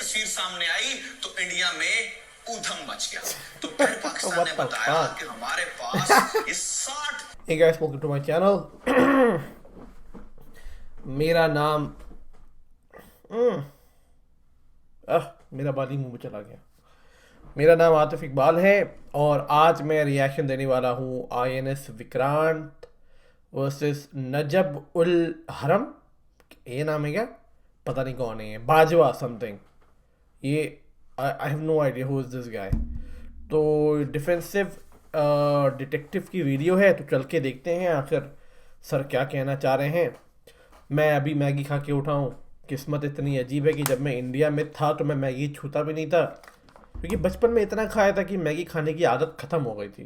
तस्वीर सामने आई तो इंडिया में ऊधम मच गया। तो फिर पाकिस्तान ने बताया कि हमारे पास इस 60। Hey guys, welcome to my channel. मेरा नाम मेरा बाल ही मुंह में चला गया। मेरा नाम आतिफ इकबाल है और आज मैं रिएक्शन देने वाला हूँ INS विक्रांत वर्सेस नजब उल हरम। ये नाम है क्या, पता नहीं कौन है ये, बाजवा समथिंग। ये I have no idea who is this guy. तो डिफेंसिव डिटेक्टिव की वीडियो है, तो चल के देखते हैं आखिर सर क्या कहना चाह रहे हैं। मैं अभी मैगी खा के उठा हूँ। किस्मत इतनी अजीब है कि जब मैं इंडिया में था तो मैं मैगी छूता भी नहीं था, क्योंकि बचपन में इतना खाया था कि मैगी खाने की आदत ख़त्म हो गई थी।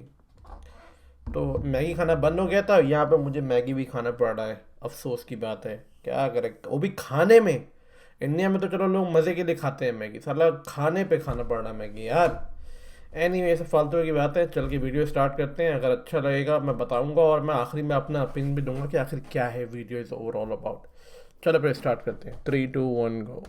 तो मैगी खाना बंद हो गया था, यहाँ पे मुझे मैगी भी खाना पड़ रहा है। अफसोस की बात है, क्या करें, वो भी खाने में। इंडिया में तो चलो लोग मज़े के लिए खाते हैं मैगी, साला खाने पे खाना पड़ रहा है मैगी यार। एनीवे, सब फालतू की बात है। चल के वीडियो स्टार्ट करते हैं। अगर अच्छा लगेगा मैं बताऊंगा और मैं आखिरी में अपना ओपिनियन भी दूंगा कि आखिर क्या है वीडियो इज ओवरऑल अबाउट। चलो फिर स्टार्ट करते हैं। 3, 2, 1 गो।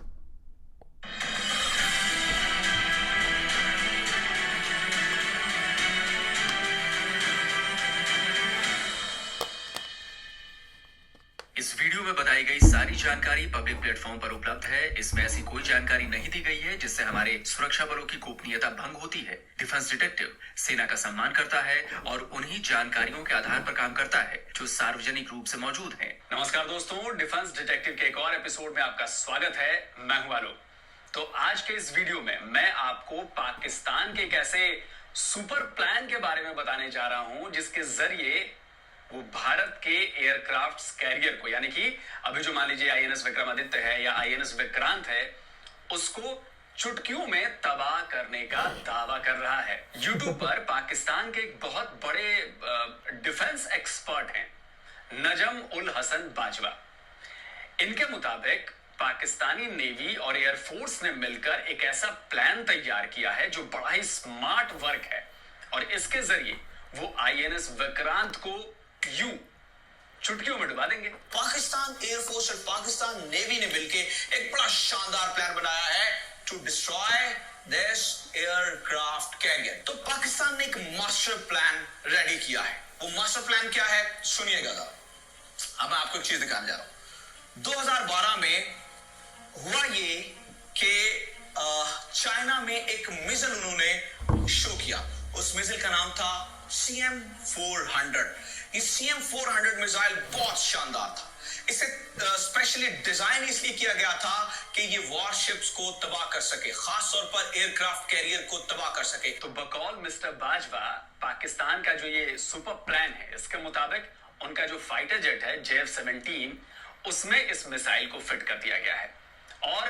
इस वीडियो में बताई गई सारी जानकारी पब्लिक प्लेटफॉर्म पर उपलब्ध है। इसमें ऐसी कोई जानकारी नहीं दी गई है जिससे हमारे सुरक्षा बलों की गोपनीयता भंग होती है। डिफेंस डिटेक्टिव सेना का सम्मान करता है और उन्हीं जानकारियों के आधार पर काम करता है जो सार्वजनिक रूप से मौजूद है। नमस्कार दोस्तों, डिफेंस डिटेक्टिव के एक और एपिसोड में आपका स्वागत है। मैं हूं आलोक। तो आज के इस वीडियो में मैं आपको पाकिस्तान के एक ऐसे सुपर प्लान के बारे में बताने जा रहा हूं जिसके जरिए वो भारत के एयरक्राफ्ट कैरियर को, यानी कि अभी जो मान लीजिए INS विक्रमादित्य है या INS विक्रांत है, उसको चुटकियों में तबाह करने का दावा कर रहा है। यूट्यूब पर पाकिस्तान के एक बहुत बड़े डिफेंस एक्सपर्ट हैं, नजम उल हसन बाजवा। इनके मुताबिक पाकिस्तानी नेवी और एयरफोर्स ने मिलकर एक ऐसा प्लान तैयार किया है जो बड़ा ही स्मार्ट वर्क है और इसके जरिए वो INS विक्रांत को यूं चुटकियों में डुबा देंगे। पाकिस्तान एयरफोर्स और पाकिस्तान नेवी ने मिलकर एक बड़ा शानदार प्लान बनाया है to destroy this aircraft carrier. तो पाकिस्तान ने एक मास्टर प्लान रेडी किया है। वो मास्टर प्लान क्या है, सुनिएगा। अब मैं आपको एक चीज दिखाने जा रहा हूं। 2012 में हुआ ये कि चाइना में एक मिसाइल उन्होंने शो किया। उस मिसाइल का नाम था CM-400। ये CM-400 मिसाइल बहुत शानदार था। इसे स्पेशली डिजाइन इसलिए किया गया था कि ये वॉरशिप्स को तबाह कर सके, खास तौर पर एयरक्राफ्ट कैरियर को तबाह कर सके। तो बकौल मिस्टर बाजवा, पाकिस्तान का जो ये सुपर प्लान है, इसके मुताबिक उनका जो फाइटर जेट है JF-17, उसमें इस मिसाइल को फिट कर दिया गया है। और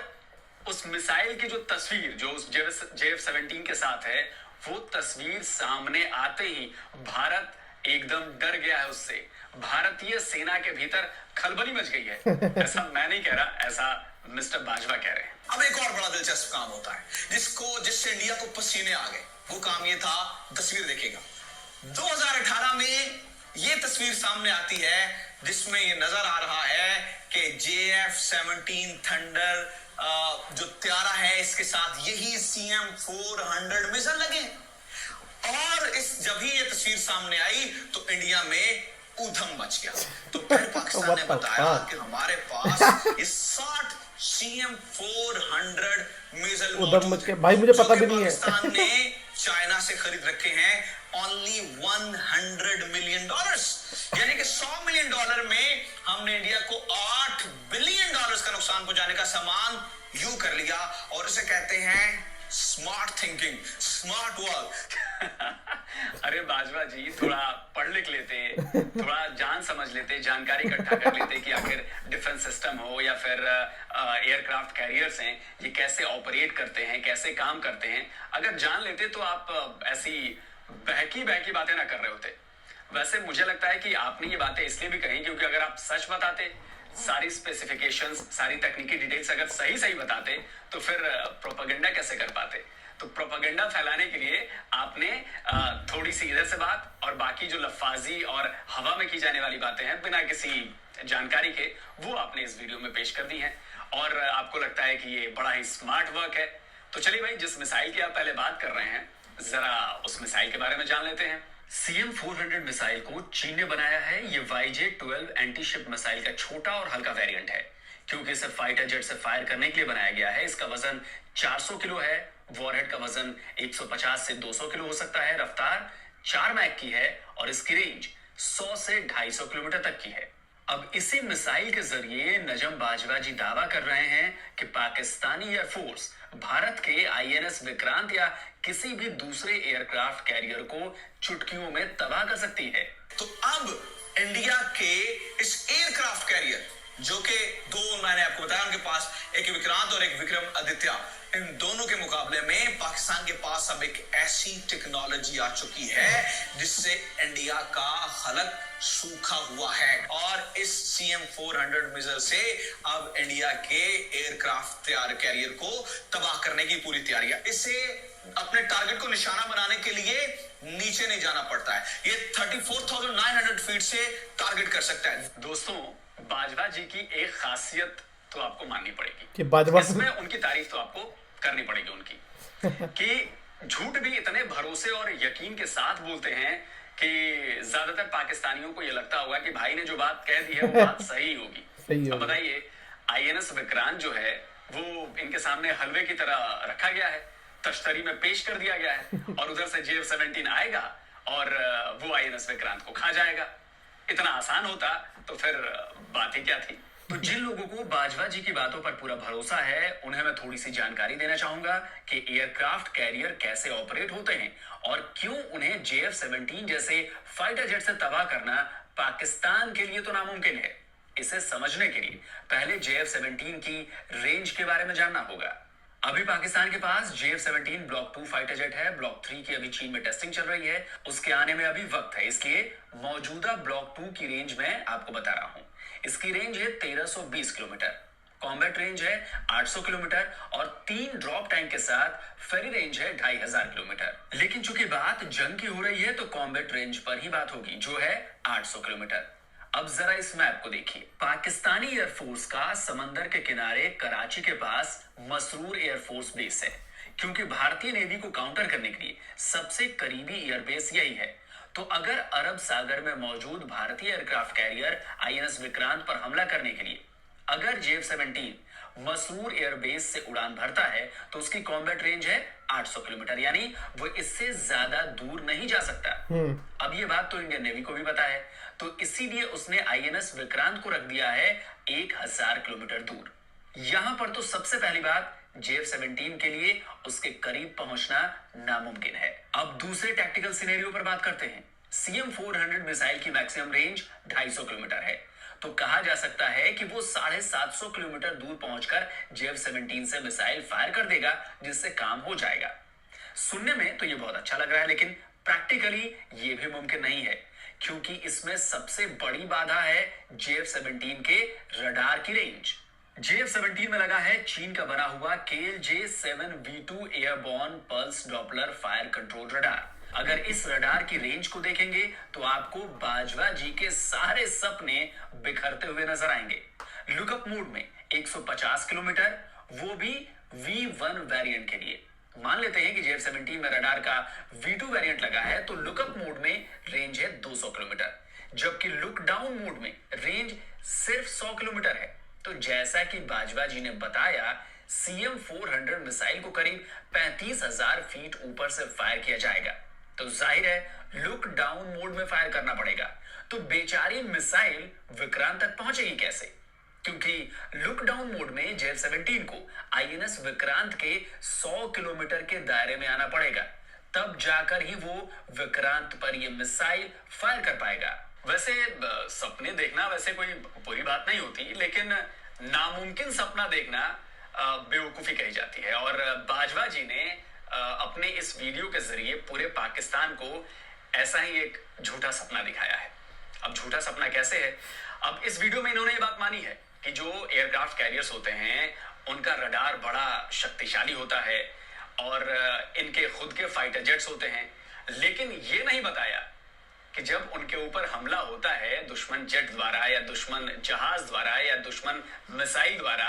उस मिसाइल की जो तस्वीर जो उस JF-17 के साथ है, वो तस्वीर सामने आते ही भारत एकदम डर गया है उससे। भारतीय सेना के भीतर खलबली मच गई है। ऐसा मैं नहीं कह रहा, ऐसा मिस्टर बाजवा कह रहे हैं। अब एक और बड़ा दिलचस्प काम होता है जिससे इंडिया को पसीने आ गए। वो काम ये था, तस्वीर देखिएगा। 2018 में ये तस्वीर सामने आती है जिसमें ये नजर आ रहा है कि JF-17 थंडर जो त्यारा है, इसके साथ यही CM-400 मिसाइल लगे। और जब ही ये तस्वीर सामने आई तो इंडिया में ऊधम मच गया। तो फिर पाकिस्तान ने बताया कि हमारे पास इस 60 CM-400 मिसाइल ऊधम मच गया भाई, मुझे पता भी नहीं है। पाकिस्तान ने चाइना से खरीद रखे हैं ओनली $100 मिलियन, यानी कि $100 मिलियन में हमने इंडिया को $8 बिलियन का नुकसान पहुंचाने का सामान यूं कर लिया। और इसे कहते हैं स्मार्ट थिंकिंग, स्मार्ट वर्क। अरे बाजवा जी, थोड़ा पढ़ लिख लेते, थोड़ा जान समझ लेते, जानकारी इकट्ठा कर लेते कि आखिर डिफेंस सिस्टम हो या फिर एयरक्राफ्ट कैरियर्स हैं, ये कैसे ऑपरेट करते हैं, कैसे काम करते हैं। अगर जान लेते तो आप ऐसी बहकी बातें ना कर रहे होते। वैसे मुझे लगता है कि आपने ये बातें इसलिए भी कही क्योंकि अगर आप सच बताते, सारी स्पेसिफिकेशंस, सारी तकनीकी डिटेल्स अगर सही बताते, तो फिर प्रोपेगेंडा कैसे कर पाते। तो प्रोपेगेंडा फैलाने के लिए आपने थोड़ी सी इधर से बात और बाकी जो लफाजी और हवा में की जाने वाली बातें हैं बिना किसी जानकारी के, वो आपने इस वीडियो में पेश कर दी हैं। और आपको लगता है कि ये बड़ा ही स्मार्ट वर्क है। तो चलिए भाई, जिस मिसाइल की आप पहले बात कर रहे हैं, जरा उस मिसाइल के बारे में जान लेते हैं। CM-400 मिसाइल को चीन ने बनाया है। ये YJ-12 एंटी-शिप मिसाइल का छोटा और हल्का वेरिएंट है। क्योंकि इसे फाइटर जेट से फायर करने के लिए बनाया गया है। इसका वजन 400 किलो है। वॉरहेड का वजन 150 से 200 किलो हो सकता है। रफ्तार 4 मैक की है और इसकी रेंज 100 से 250 किलोमीटर तक की है। अब इसी मिसाइल के जरिए नजम बाजवा जी दावा कर रहे हैं कि पाकिस्तानी एयरफोर्स भारत के INS विक्रांत या किसी भी दूसरे एयरक्राफ्ट कैरियर को चुटकियों में तबाह कर सकती है। तो अब इंडिया के इस एयरक्राफ्ट कैरियर, जो कि दो मैंने आपको बताया उनके पास, एक विक्रांत और एक विक्रम आदित्य, इन दोनों के मुकाबले में पाकिस्तान के पास अब एक ऐसी टेक्नोलॉजी आ चुकी है जिससे इंडिया का हलक सूखा हुआ है। और इस CM-400 मिसाइल से अब इंडिया के एयरक्राफ्ट तैयार कैरियर को तबाह करने की पूरी तैयारी है। इससे अपने टारगेट को निशाना बनाने के लिए नीचे नहीं जाना पड़ता है। ये 34,900 फीट से टारगेट कर सकता है। दोस्तों, बाजवा जी की एक खासियत तो आपको माननी पड़ेगी कि बाजवा इसमें उनकी तारीफ तो आपको करनी पड़ेगी उनकी कि झूठ भी इतने भरोसे और यकीन के साथ बोलते हैं कि ज्यादातर पाकिस्तानियों को यह लगता होगा कि भाई ने जो बात कह दी है वो बात सही होगी। सही अब बताइए, INS विक्रांत जो है वो इनके सामने हलवे की तरह रखा गया है, तश्तरी में पेश कर दिया गया है और उधर से JF-17 आएगा और वो INS विक्रांत को खा जाएगा। इतना आसान होता तो फिर बात ही क्या थी। तो जिन लोगों को बाजवा जी की बातों पर पूरा भरोसा है, उन्हें मैं थोड़ी सी जानकारी देना चाहूंगा कि एयरक्राफ्ट कैरियर कैसे ऑपरेट होते हैं और क्यों उन्हें JF-17 जैसे फाइटर जेट से तबाह करना पाकिस्तान के लिए तो नामुमकिन है। इसे समझने के लिए पहले JF-17 की रेंज के बारे में जानना होगा। अभी पाकिस्तान के पास JF-17 ब्लॉक 2 फाइटर जेट है। ब्लॉक 3 की अभी चीन में टेस्टिंग चल रही है, उसके आने में अभी वक्त है। इसलिए मौजूदा ब्लॉक 2 की रेंज में आपको बता रहा हूं। इसकी रेंज है 1320 किलोमीटर, कॉम्बैट रेंज है 800 किलोमीटर और 3 ड्रॉप टाइम के साथ फेरी रेंज है 2500 किलोमीटर। लेकिन चूंकि बात जंग की हो रही है तो कॉम्बैट रेंज पर ही बात होगी, जो है 800 किलोमीटर। अब जरा इस मैप को देखिए। पाकिस्तानी एयरफोर्स का समंदर के किनारे कराची के पास मसरूर एयरफोर्स बेस है, क्योंकि भारतीय नेवी को काउंटर करने के लिए सबसे करीबी एयरबेस यही है। तो अगर अरब सागर में मौजूद भारतीय एयरक्राफ्ट कैरियर INS विक्रांत पर हमला करने के लिए अगर JF-17 मसरूर एयरबेस से उड़ान भरता है तो उसकी कॉम्बैट रेंज है 800 किलोमीटर, यानी वो इससे ज्यादा दूर नहीं जा सकता। अब ये बात तो इंडियन नेवी को भी पता है, तो इसीलिए उसने INS विक्रांत को रख दिया है 1000 किलोमीटर दूर। यहां पर तो सबसे पहली बात, JF-17 के लिए उसके करीब पहुंचना नामुमकिन है। अब दूसरे टैक्टिकल सिनेरियो पर बात करते हैं। CM-400 मिसाइल की मैक्सिमम रेंज 250 किलोमीटर है, तो कहा जा सकता है कि वो 750 किलोमीटर दूर पहुंचकर JF-17 से मिसाइल फायर कर देगा, जिससे काम हो जाएगा। सुनने में तो ये बहुत अच्छा लग रहा है, लेकिन प्रैक्टिकली ये भी मुमकिन नहीं है, क्योंकि इसमें सबसे बड़ी बाधा है JF-17 के रडार की रेंज। JF-17 में लगा है चीन का बना हुआ KLJ-7V2 airborne pulse Doppler fire control radar. अगर इस रडार की रेंज को देखेंगे तो आपको बाजवा जी के सारे सपने बिखरते हुए नजर आएंगे। लुकअप मोड में 150 किलोमीटर, वो भी V1 वेरिएंट के लिए। मान लेते हैं कि JF-17 में रडार का V2 वेरिएंट लगा है, तो लुकअप मोड में रेंज है 200 किलोमीटर, जबकि लुक डाउन मोड में रेंज सिर्फ 100 किलोमीटर है। तो जैसा कि बाजवा जी ने बताया, CM-400 मिसाइल को करीब 35,000 फीट ऊपर से फायर किया जाएगा, तो जाहिर है लुक डाउन मोड में फायर करना पड़ेगा। तो बेचारी मिसाइल विक्रांत तक पहुंचेगी कैसे? क्योंकि लुक डाउन मोड में JF-17 को INS विक्रांत के 100 किलोमीटर के दायरे में आना पड़ेगा, तब जाकर ही वो विक्रांत पर ये मिसाइल फायर कर पाएगा। वैसे सपने देखना वैसे कोई बुरी बात नहीं होती, लेकिन नामुमकिन सपना देखना बेवकूफी कही जाती है। और बाजवा जी ने अपने इस वीडियो के जरिए पूरे पाकिस्तान को ऐसा ही एक झूठा सपना दिखाया है। अब झूठा सपना कैसे है? अब इस वीडियो में इन्होंने ये बात मानी है कि जो एयरक्राफ्ट कैरियर्स होते हैं उनका रडार बड़ा शक्तिशाली होता है और इनके खुद के फाइटर जेट्स होते हैं, लेकिन ये नहीं बताया कि जब उनके ऊपर हमला होता है दुश्मन जेट द्वारा या दुश्मन जहाज द्वारा या दुश्मन मिसाइल द्वारा,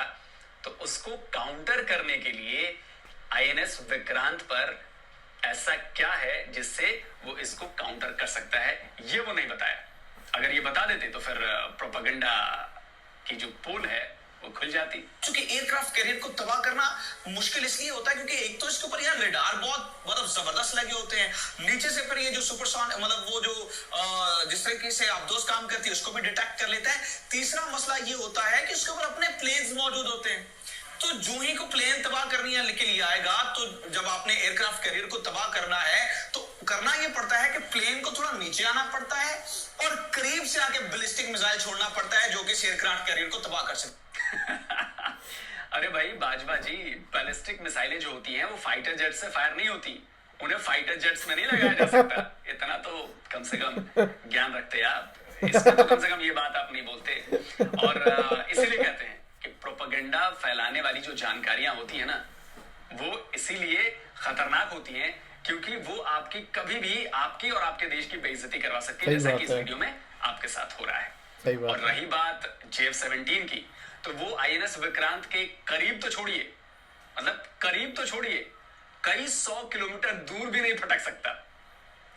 तो उसको काउंटर करने के लिए आईएनएस विक्रांत पर ऐसा क्या है जिससे वो इसको काउंटर कर सकता है, ये वो नहीं बताया। अगर ये बता देते तो फिर प्रोपेगेंडा की जो पोल है वो खुल जाती। क्योंकि एयरक्राफ्ट कैरियर को तबाह करना मुश्किल इसलिए होता है क्योंकि एक तो इसके ऊपर यार रेडार बहुत मतलब जबरदस्त लगे होते हैं, नीचे से फिर ये जो सुपरसोनिक मतलब वो जो जिस तरीके से आबदोस काम करती है उसको भी डिटेक्ट कर लेता है। तीसरा मसला ये होता है कि उसके ऊपर अपने प्लेन्स मौजूद होते हैं, तो जो ही को प्लेन तबाह करनी है के लिए आएगा, तो जब आपने एयरक्राफ्ट कैरियर को तबाह करना है तो करना ये पड़ता है कि प्लेन को थोड़ा नीचे आना पड़ता है और करीब से आके बैलिस्टिक मिसाइल छोड़ना पड़ता है जो कि एयरक्राफ्ट कैरियर को तबाह कर सकते। अरे भाई बाजवा जी, बैलिस्टिक मिसाइलें जो होती हैं वो फाइटर जेट से फायर नहीं होती, उन्हें फाइटर जेट्स में नहीं लगाया जा सकता। इतना तो कम से कम ज्ञान रखते आप, इसमें तो कम से कम ये बात आप नहीं बोलते। और इसीलिए कहते हैं कि प्रोपेगेंडा फैलाने वाली जो जानकारियां होती है ना, वो इसीलिए खतरनाक होती हैं क्योंकि वो आपकी कभी भी आपकी और आपके देश की बेइज्जती करवा सकती है, जैसा कि इस वीडियो में आपके साथ हो रहा है। और रही बात JF-17 की, तो वो आईएनएस विक्रांत के करीब तो छोड़िए, मतलब करीब तो छोड़िए, कई 100 किलोमीटर दूर भी नहीं फटक सकता।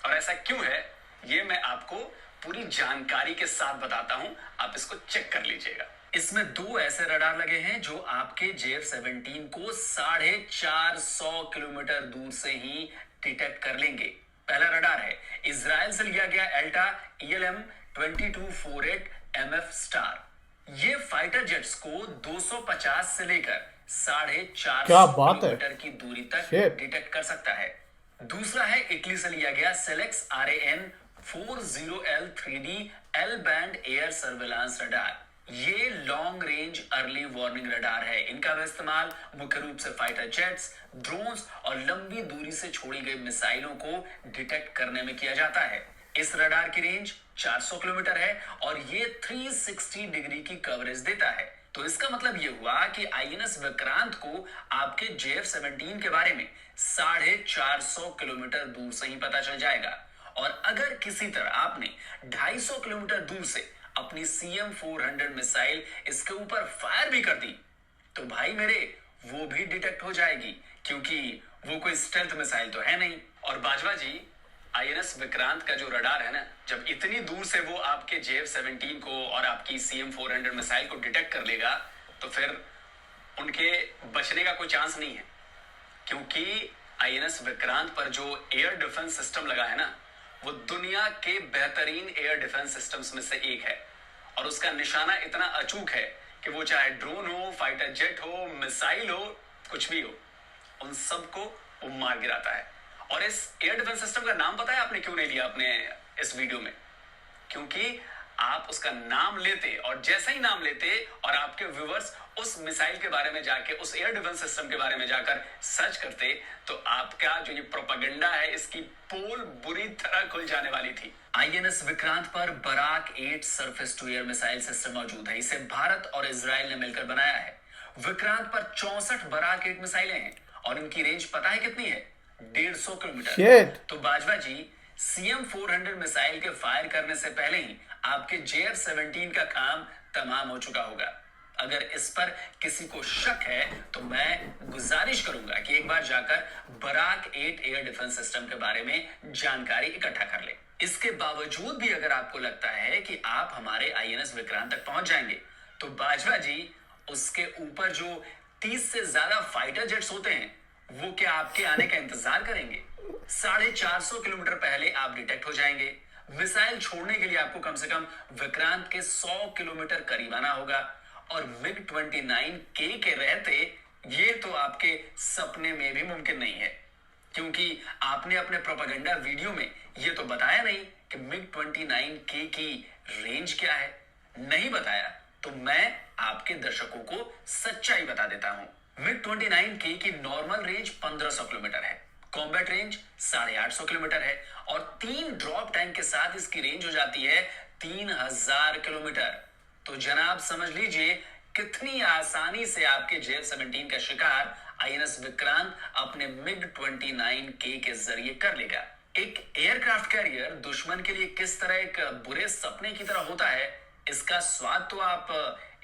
और ऐसा क्यों है ये मैं आपको पूरी जानकारी के साथ बताता हूं, आप इसको चेक कर लीजिएगा। इसमें 2 ऐसे रडार लगे हैं जो आपके JF-17 को 450 किलोमीटर दूर से ही डिटेक्ट कर लेंगे। पहला रडार है इजराइल से लिया गया एल्टा ELM 2248 MF स्टार। ये फाइटर जेट्स को 250 से लेकर 450 किलोमीटर की दूरी तक डिटेक्ट कर सकता है। दूसरा है इटली से लिया गया Selex RAN 40L 3D L band air surveillance radar. ये long range early warning radar है। इनका इस्तेमाल मुख्य रूप से फाइटर जेट्स, ड्रोन्स और लंबी दूरी से छोड़ी गई मिसाइलों को डिटेक्ट करने में किया जाता है। इस रडार की रेंज 400 किलोमीटर है और ये 360 डिग्री की कवरेज देता है। तो इसका मतलब ये हुआ कि आईएनएस विक्रांत को आपके JF-17 के बारे में 450 किलोमीटर दूर से ही पता चल जाएगा। और अगर किसी तरह आपने 250 किलोमीटर दूर से अपनी CM-400 मिसाइल इसके ऊपर फायर भी कर दी तो भाई मेरे वो भी डिटेक्ट हो जाएगी, क्योंकि वो कोई स्टेल्थ मिसाइल तो है नहीं। और बाजवा जी, आईएनएस विक्रांत का जो रडार है ना, जब इतनी दूर से वो आपके JF-17 को और आपकी CM-400 मिसाइल को डिटेक्ट कर लेगा तो फिर उनके बचने का कोई चांस नहीं है, क्योंकि आईएनएस विक्रांत पर जो एयर डिफेंस सिस्टम लगा है ना, वो दुनिया के बेहतरीन एयर डिफेंस सिस्टम्स में से एक है। और उसका निशाना इतना अचूक है कि वो चाहे ड्रोन हो, फाइटर जेट हो, मिसाइल हो, कुछ भी हो, उन सबको वो मार गिराता है। और इस एयर डिफेंस सिस्टम का नाम पता है आपने क्यों नहीं लिया अपने इस वीडियो में? क्योंकि आप उसका नाम लेते और जैसे ही नाम लेते और आपके व्यूअर्स उस मिसाइल के बारे में जाके, उस एयर डिफेंस सिस्टम के बारे में जाकर सर्च करते, तो आपका जो ये प्रोपेगेंडा है इसकी पोल बुरी तरह खुल जाने वाली थी। आईएनएस विक्रांत पर Barak 8 surface to air missile system मौजूद है। इसे भारत और इजराइल ने मिलकर बनाया है। विक्रांत पर 64 बराक 8 मिसाइलें हैं और इनकी रेंज पता है कितनी है? 150 किलोमीटर। तो बाजवा जी, CM-400 मिसाइल के फायर करने से पहले ही आपके JF-17 का काम तमाम हो चुका होगा। अगर इस पर किसी को शक है तो मैं गुजारिश करूंगा कि एक बार जाकर बराक 8 एयर डिफेंस सिस्टम के बारे में जानकारी इकट्ठा कर ले। इसके बावजूद भी अगर आपको लगता है कि आप हमारे आईएनएस विक्रांत तक पहुंच जाएंगे तो बाजवा जी, उसके ऊपर जो 30 से ज्यादा फाइटर जेट्स होते हैं वो क्या आपके आने का इंतजार करेंगे? 450 किलोमीटर पहले आप डिटेक्ट हो जाएंगे। मिसाइल छोड़ने के लिए आपको कम से कम विक्रांत के 100 किलोमीटर करीब आना होगा और MiG-29K के रहते ये तो आपके सपने में भी मुमकिन नहीं है, क्योंकि आपने अपने प्रोपेगेंडा वीडियो में ये तो बताया नहीं कि MiG-29K की रेंज क्या है। नहीं बताया तो मैं आपके दर्शकों को सच्चाई बता देता हूं। MiG-29K की नॉर्मल रेंज 1500 किलोमीटर है, कॉम्बैट रेंज 850 किलोमीटर है और 3 ड्रॉप टैंक के साथ इसकी रेंज हो जाती है 3000 किलोमीटर। तो जनाब समझ लीजिए कितनी आसानी से आपके JF-17 का शिकार आईएनएस विक्रांत अपने MiG-29K के जरिए कर लेगा। एक एयरक्राफ्ट कैरियर दुश्मन के लिए किस तरह एक बुरे सपने की तरह होता है, इसका स्वाद तो आप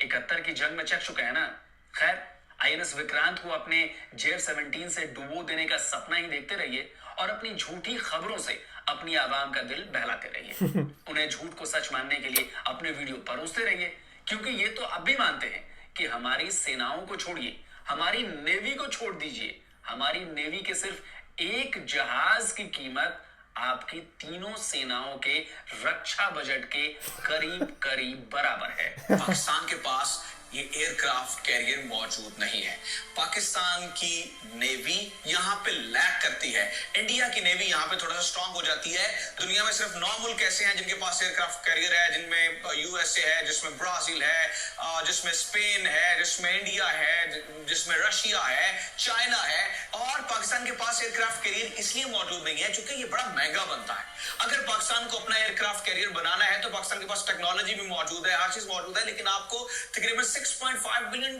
71 की जंग में चख चुके हैं ना। खैर, आईएनएस विक्रांत को अपने JF-17 से डुबो देने का सपना ही देखते रहिए और अपनी झूठी खबरों से अपनी आवाम का दिल बहलाते रहिए। उन्हें झूठ को सच मानने के लिए अपने वीडियो परोसते रहिए, क्योंकि ये तो अब भी मानते हैं कि हमारी सेनाओं को छोड़िए, हमारी नेवी को छोड़ दीजिए, हमारी नेवी के सिर्फ एक जहाज की कीमत आपकी तीनों सेनाओं के रक्षा बजट के करीब करीब बराबर है। पाकिस्तान के पास ये एयरक्राफ्ट कैरियर मौजूद नहीं है। पाकिस्तान की नेवी यहाँ पे लैक करती है। इंडिया की नेवी यहाँ पे थोड़ा सा स्ट्रांग हो जाती है। दुनिया में सिर्फ 9 मुल्क ऐसे हैं जिनके पास एयरक्राफ्ट कैरियर है, जिनमें यूएसए है, जिसमें ब्राजील है, जिसमें स्पेन है, जिसमें इंडिया है, जिसमें रशिया है, चाइना है। और पाकिस्तान के पास एयरक्राफ्ट कैरियर इसलिए मौजूद नहीं है क्योंकि ये बड़ा महंगा बनता है। अगर पाकिस्तान को अपना एयरक्राफ्ट कैरियर बनाना है तो पाकिस्तान के पास टेक्नोलॉजी भी मौजूद है, हर चीज मौजूद है, लेकिन आपको तकरीबन $6.5 बिलियन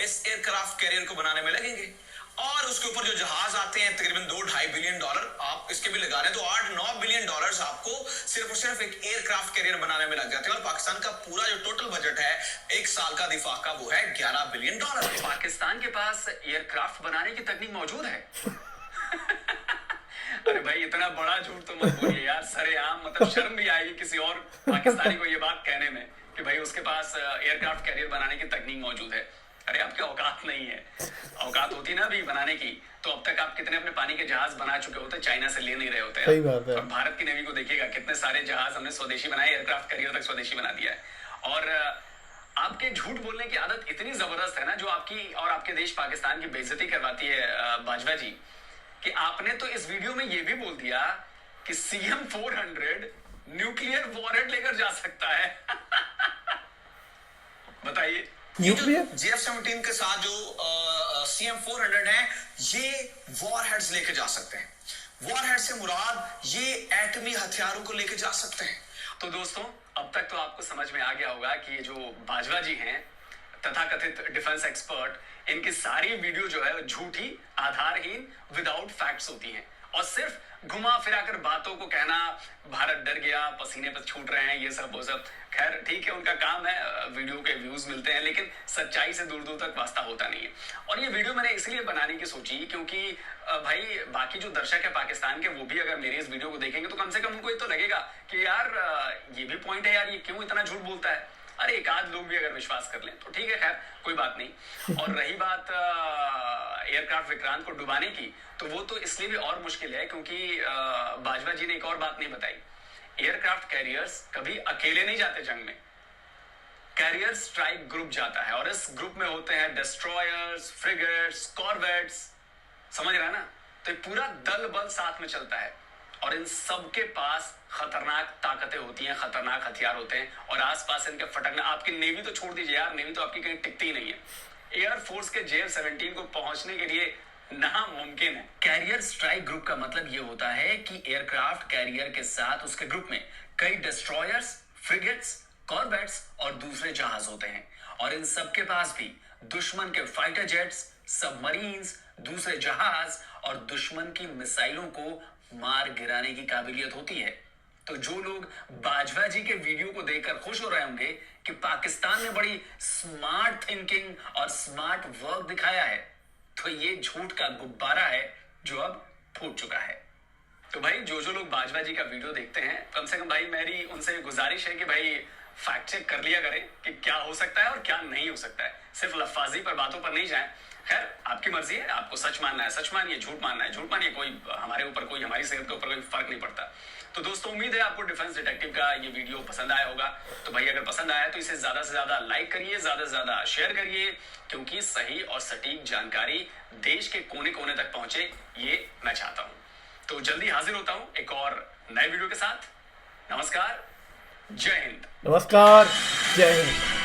इस एयरक्राफ्ट कैरियर को बनाने में लगेंगे। और उसके ऊपर जो जहाज आते हैं तकरीबन $2-2.5 बिलियन, आप इसके भी लगा लें तो $8-9 बिलियन आपको सिर्फ और सिर्फ एक एयरक्राफ्ट कैरियर बनाने में लग जाते हैं। और पाकिस्तान का पूरा जो टोटल बजट है एक साल का दिफा का, वो है $11 बिलियन। पाकिस्तान के पास एयरक्राफ्ट बनाने की तकनीक मौजूद है। अरे भाई इतना बड़ा झूठ तो मत बोलिए यार, सरेआम मतलब शर्म भी आएगी किसी और पाकिस्तानी को ये बात कहने में कि भाई उसके पास एयरक्राफ्ट कैरियर बनाने की तकनीक मौजूद है। अरे आपके औकात नहीं है। औकात होती ना भी बनाने की तो अब तक आप कितने अपने पानी के जहाज बना चुके होते, चाइना से ले नहीं रहे होते। सही बात है। और भारत की नेवी को देखिएगा, कितने सारे जहाज हमने स्वदेशी बनाए, एयरक्राफ्ट कैरियर तक स्वदेशी बना दिया है। और आपके झूठ बोलने की आदत इतनी जबरदस्त है ना, जो आपकी और आपके देश पाकिस्तान की बेइज्जती करवाती है बाजवा जी, कि आपने तो इस वीडियो में ये भी बोल दिया कि CM-400 न्यूक्लियर वॉरहेड लेकर जा सकता है। बताइए। न्यूक्लियर JF-17 के साथ जो CM-400 है, ये वॉरहेड्स लेके जा सकते हैं। वॉरहेड से मुराद ये एटमी हथियारों को लेके जा सकते हैं। तो दोस्तों, अब तक तो आपको समझ में आ गया होगा कि ये जो बाजवा जी हैं, तथाकथित डिफेंस एक्सपर्ट, इनकी सारी वीडियो जो है झूठी, आधारहीन, विदाउट फैक्ट्स होती हैं और सिर्फ घुमा फिराकर बातों को कहना, भारत डर गया, पसीने पर छूट रहे हैं, ये सब वो सब। खैर ठीक है, उनका काम है, वीडियो के व्यूज मिलते हैं, लेकिन सच्चाई से दूर दूर तक वास्ता होता नहीं है। और ये वीडियो मैंने इसलिए बनाने की सोची क्योंकि भाई बाकी जो दर्शक है पाकिस्तान के, वो भी अगर मेरी इस वीडियो को देखेंगे तो कम से कम उनको ये तो लगेगा कि यार ये भी पॉइंट है यार, ये क्यों इतना झूठ बोलता है। अरे एक आध लोग भी अगर विश्वास कर लें तो ठीक है, खैर कोई बात नहीं। और रही बात एयरक्राफ्ट विक्रांत को डुबाने की, तो वो तो इसलिए भी और मुश्किल है क्योंकि बाजवा जी ने एक और बात नहीं बताई। एयरक्राफ्ट कैरियर्स कभी अकेले नहीं जाते जंग में, कैरियर स्ट्राइक ग्रुप जाता है और इस ग्रुप में होते हैं डिस्ट्रॉयर्स, फ्रिगेट्स, कॉर्वेट्स, समझ रहे हैं ना। तो पूरा दल बल साथ में चलता है और इन सब के पास खतरनाक ताकतें होती हैं, खतरनाक हथियार होते हैं और आसपास इनके फटकना। आपकी नेवी तो छोड़ दीजिए यार, नेवी तो आपकी कहीं टिकती ही नहीं है। एयरफोर्स के JF-17 को पहुंचने के लिए नामुमकिन है। कैरियर स्ट्राइक ग्रुप का मतलब यह होता है कि एयरक्राफ्ट कैरियर के साथ उसके ग्रुप में कई डिस्ट्रॉयर्स, फ्रिगेट्स, कॉर्वेट्स और दूसरे जहाज होते हैं और इन सब के पास भी दुश्मन के फाइटर जेट्स, सबमरीन्स, दूसरे जहाज और दुश्मन की मिसाइलों को मार गिराने की काबिलियत होती है। तो जो लोग बाजवा जी के वीडियो को देखकर खुश हो रहे होंगे कि पाकिस्तान ने बड़ी स्मार्ट थिंकिंग और स्मार्ट वर्क दिखाया है, तो ये झूठ का गुब्बारा है जो अब फूट चुका है। तो भाई जो लोग बाजवा जी का वीडियो देखते हैं, कम से कम भाई मेरी उनसे गुजारिश है कि भाई फैक्ट चेक कर लिया करें कि क्या हो सकता है और क्या नहीं हो सकता है। सिर्फ लफ्फाजी पर, बातों पर नहीं जाएं। खैर आपकी मर्जी है, आपको सच मानना है सच मानिए, झूठ मानना है झूठ मानिए, कोई हमारे ऊपर, कोई हमारी सेहत के ऊपर कोई फर्क नहीं पड़ता। तो दोस्तों उम्मीद है आपको डिफेंस डिटेक्टिव का ये वीडियो पसंद आया होगा। तो भाई अगर पसंद आया तो इसे ज्यादा से ज्यादा लाइक करिए, ज्यादा से ज्यादा शेयर करिए, क्योंकि सही और सटीक जानकारी देश के कोने कोने तक पहुंचे, ये मैं चाहता हूं। तो जल्दी हाजिर होता हूं एक और नए वीडियो के साथ। नमस्कार, जय हिंद। नमस्कार, जय हिंद।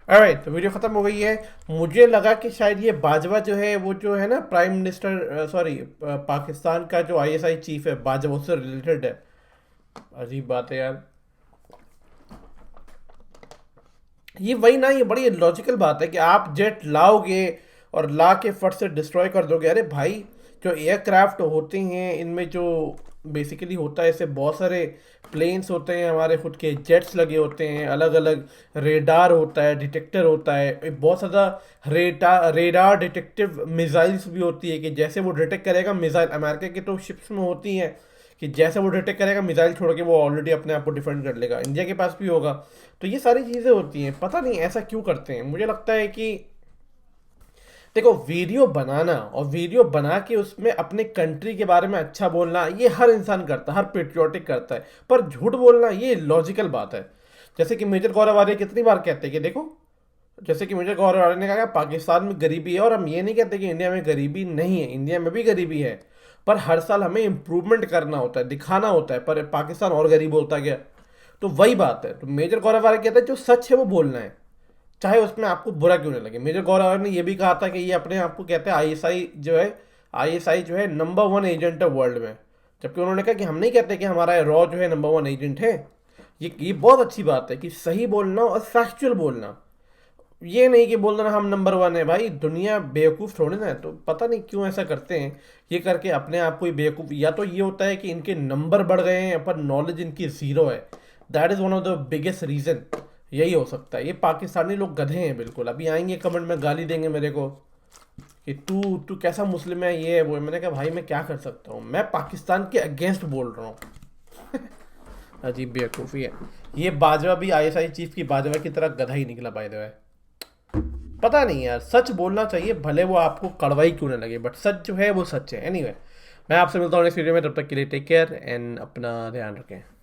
ऑलराइट, तो वीडियो ख़त्म हो गई है। मुझे लगा कि शायद ये बाजवा जो है वो जो है ना प्राइम मिनिस्टर, सॉरी पाकिस्तान का जो ISI चीफ है बाजवा, उससे रिलेटेड है। अजीब बात है यार, ये वही ना, ये बड़ी लॉजिकल बात है कि आप जेट लाओगे और ला के फट से डिस्ट्रॉय कर दोगे। अरे भाई जो एयरक्राफ्ट होते हैं इनमें जो बेसिकली होता है, इससे बहुत सारे प्लेन्स होते हैं, हमारे खुद के जेट्स लगे होते हैं, अलग अलग रेडार होता है, डिटेक्टर होता है, बहुत ज़्यादा रेडार डिटेक्टिव मिसाइल्स भी होती है कि जैसे वो डिटेक्ट करेगा मिसाइल, अमेरिका की तो शिप्स में होती हैं कि जैसे वो डिटेक्ट करेगा मिसाइल छोड़ के वो ऑलरेडी अपने आप को डिफेंड कर लेगा, इंडिया के पास भी होगा। तो ये सारी चीज़ें होती हैं, पता नहीं ऐसा क्यों करते हैं। मुझे लगता है कि देखो, वीडियो बनाना और वीडियो बना के उसमें अपने कंट्री के बारे में अच्छा बोलना ये हर इंसान करता है, हर पेट्रियोटिक करता है, पर झूठ बोलना ये लॉजिकल बात है। जैसे कि मेजर गौरव आर्य कितनी बार कहते हैं कि देखो, जैसे कि मेजर गौरव आर्य ने कहा कि पाकिस्तान में गरीबी है, और हम ये नहीं कहते कि इंडिया में गरीबी नहीं है, इंडिया में भी गरीबी है, पर हर साल हमें इम्प्रूवमेंट करना होता है, दिखाना होता है, पर पाकिस्तान और गरीब होता गया। तो वही बात है। तो मेजर गौरव आर्य कहता है जो सच है वो बोलना है, चाहे उसमें आपको बुरा क्यों नहीं लगे। मेजर गौरव आर्य ने यह भी कहा था कि ये अपने आप को कहते हैं आईएसआई जो है नंबर 1 एजेंट है वर्ल्ड में, जबकि उन्होंने कहा कि हम नहीं कहते कि हमारा रॉ जो है नंबर 1 एजेंट है। ये बहुत अच्छी बात है कि सही बोलना और फैक्चुअल बोलना, ये नहीं कि बोलना हम नंबर 1 है। भाई दुनिया बेवकूफ़ थोड़ी ना है, तो पता नहीं क्यों ऐसा करते हैं, ये करके अपने आप को ही बेवकूफ़। या तो ये होता है कि इनके नंबर बढ़ गए हैं पर नॉलेज इनकी ज़ीरो है, that is one of the biggest reason, यही हो सकता है। ये पाकिस्तानी लोग गधे हैं बिल्कुल। अभी आएंगे कमेंट में गाली देंगे मेरे को कि तू कैसा मुस्लिम है, ये है वो है। मैंने कहा भाई मैं क्या कर सकता हूँ, मैं पाकिस्तान के अगेंस्ट बोल रहा हूँ। अजीब बेवकूफ़ी है। ये बाजवा भी आईएसआई चीफ की बाजवा की तरह गधा ही निकला बाय द वे। पता नहीं यार, सच बोलना चाहिए भले वो आपको कड़वाई क्यों ना लगे, बट सच जो है वो सच है। एनीवे, मैं आपसे मिलता हूँ नेक्स्ट वीडियो में, तब तक के लिए टेक केयर एंड अपना ध्यान रखें।